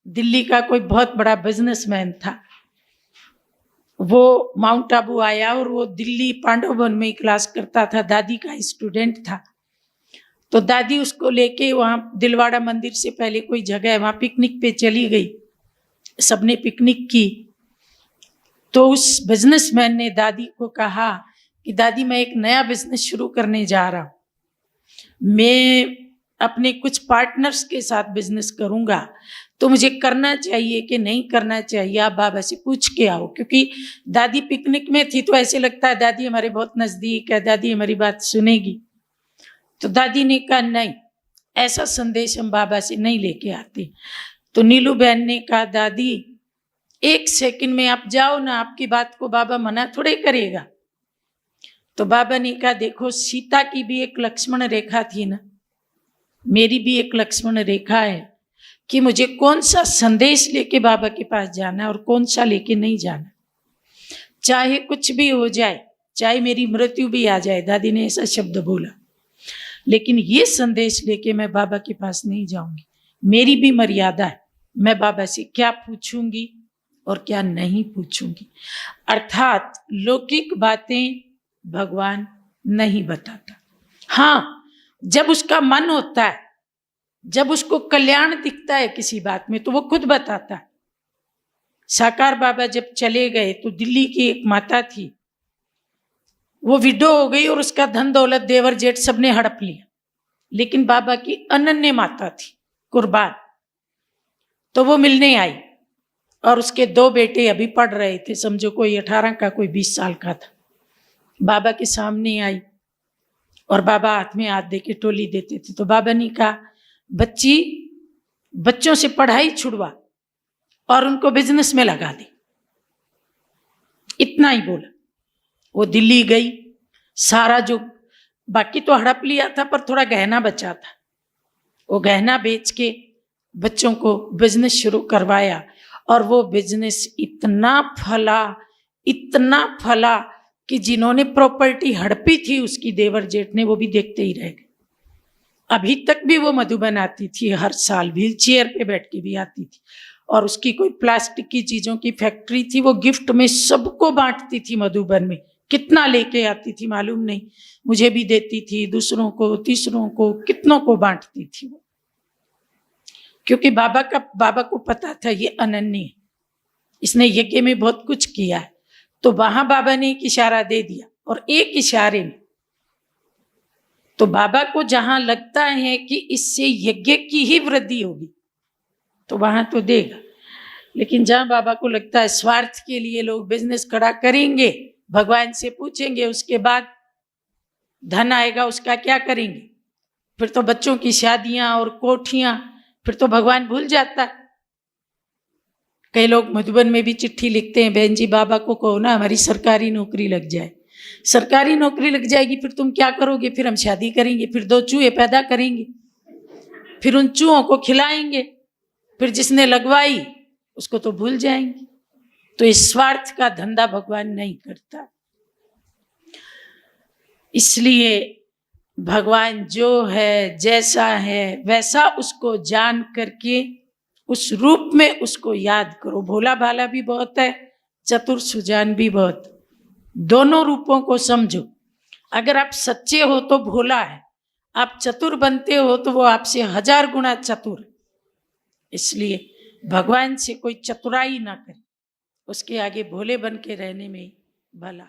दिल्ली का कोई बहुत बड़ा बिजनेसमैन था। वो माउंट आबू आया और वो दिल्ली पांडव भवन में ही क्लास करता था, दादी का स्टूडेंट था। तो दादी उसको लेके वहाँ दिलवाड़ा मंदिर से पहले कोई जगह है वहाँ पिकनिक पे चली गई। सबने पिकनिक की तो उस बिजनेसमैन ने दादी को कहा कि दादी मैं एक नया बिजनेस शुरू करने जा रहा हूँ, मैं अपने कुछ पार्टनर्स के साथ बिजनेस करूंगा, तो मुझे करना चाहिए कि नहीं करना चाहिए, आप बाबा से पूछ के आओ। क्योंकि दादी पिकनिक में थी तो ऐसे लगता है दादी हमारे बहुत नजदीक है, दादी हमारी बात सुनेगी। तो दादी ने कहा नहीं, ऐसा संदेश हम बाबा से नहीं लेके आते। तो नीलू बहन ने कहा दादी एक सेकंड में आप जाओ ना, आपकी बात को बाबा मना थोड़े करेगा। तो बाबा ने कहा देखो सीता की भी एक लक्ष्मण रेखा थी ना, मेरी भी एक लक्ष्मण रेखा है कि मुझे कौन सा संदेश लेके बाबा के पास जाना है और कौन सा लेके नहीं जाना। चाहे कुछ भी हो जाए, चाहे मेरी मृत्यु भी आ जाए, दादी ने ऐसा शब्द बोला, लेकिन ये संदेश लेके मैं बाबा के पास नहीं जाऊंगी। मेरी भी मर्यादा है, मैं बाबा से क्या पूछूंगी और क्या नहीं पूछूंगी। अर्थात लौकिक बातें भगवान नहीं बताता। हाँ, जब उसका मन होता है, जब उसको कल्याण दिखता है किसी बात में तो वो खुद बताता है। साकार बाबा जब चले गए तो दिल्ली की एक माता थी, वो विडो हो गई और उसका धन दौलत देवर जेठ सबने हड़प लिया, लेकिन बाबा की अनन्य माता थी कुर्बान। तो वो मिलने आई और उसके 2 बेटे अभी पढ़ रहे थे, समझो कोई 18 का कोई 20 साल का था। बाबा के सामने आई और बाबा हाथ में हाथ दे के टोली देते थे। तो बाबा ने कहा बच्ची, बच्चों से पढ़ाई छुड़वा और उनको बिजनेस में लगा दे। इतना ही बोला। वो दिल्ली गई, सारा जो बाकी तो हड़प लिया था पर थोड़ा गहना बचा था, वो गहना बेच के बच्चों को बिजनेस शुरू करवाया और वो बिजनेस इतना फला कि जिन्होंने प्रॉपर्टी हड़पी थी उसकी देवर जेठ ने, वो भी देखते ही रह गए। अभी तक भी वो मधुबन आती थी, हर साल व्हील चेयर पे बैठ के भी आती थी। और उसकी कोई प्लास्टिक की चीजों की फैक्ट्री थी, वो गिफ्ट में सबको बांटती थी मधुबन में। कितना लेके आती थी मालूम नहीं, मुझे भी देती थी, दूसरों को, तीसरों को, कितनों को बांटती थी वो। क्योंकि बाबा को पता था ये अनन्य है, इसने यज्ञ में बहुत कुछ किया है। तो वहां बाबा ने एक इशारा दे दिया और एक इशारे में तो बाबा को जहां लगता है कि इससे यज्ञ की ही वृद्धि होगी तो वहां तो देगा, लेकिन जहां बाबा को लगता है स्वार्थ के लिए लोग बिजनेस खड़ा करेंगे, भगवान से पूछेंगे उसके बाद धन आएगा उसका क्या करेंगे, फिर तो बच्चों की शादियां और कोठियां, फिर तो भगवान भूल जाता है। कई लोग मधुबन में भी चिट्ठी लिखते हैं, बहन जी बाबा को कहो ना हमारी सरकारी नौकरी लग जाए। सरकारी नौकरी लग जाएगी फिर तुम क्या करोगे, फिर हम शादी करेंगे, फिर 2 चूहे पैदा करेंगे, फिर उन चूहों को खिलाएंगे, फिर जिसने लगवाई उसको तो भूल जाएंगे। तो इस स्वार्थ का धंधा भगवान नहीं करता। इसलिए भगवान जो है, जैसा है वैसा उसको जान करके उस रूप में उसको याद करो। भोला भाला भी बहुत है, चतुर सुजान भी बहुत, दोनों रूपों को समझो। अगर आप सच्चे हो तो भोला है, आप चतुर बनते हो तो वो आपसे 1000 गुना चतुर। इसलिए भगवान से कोई चतुराई ना करे, उसके आगे भोले बन के रहने में भला।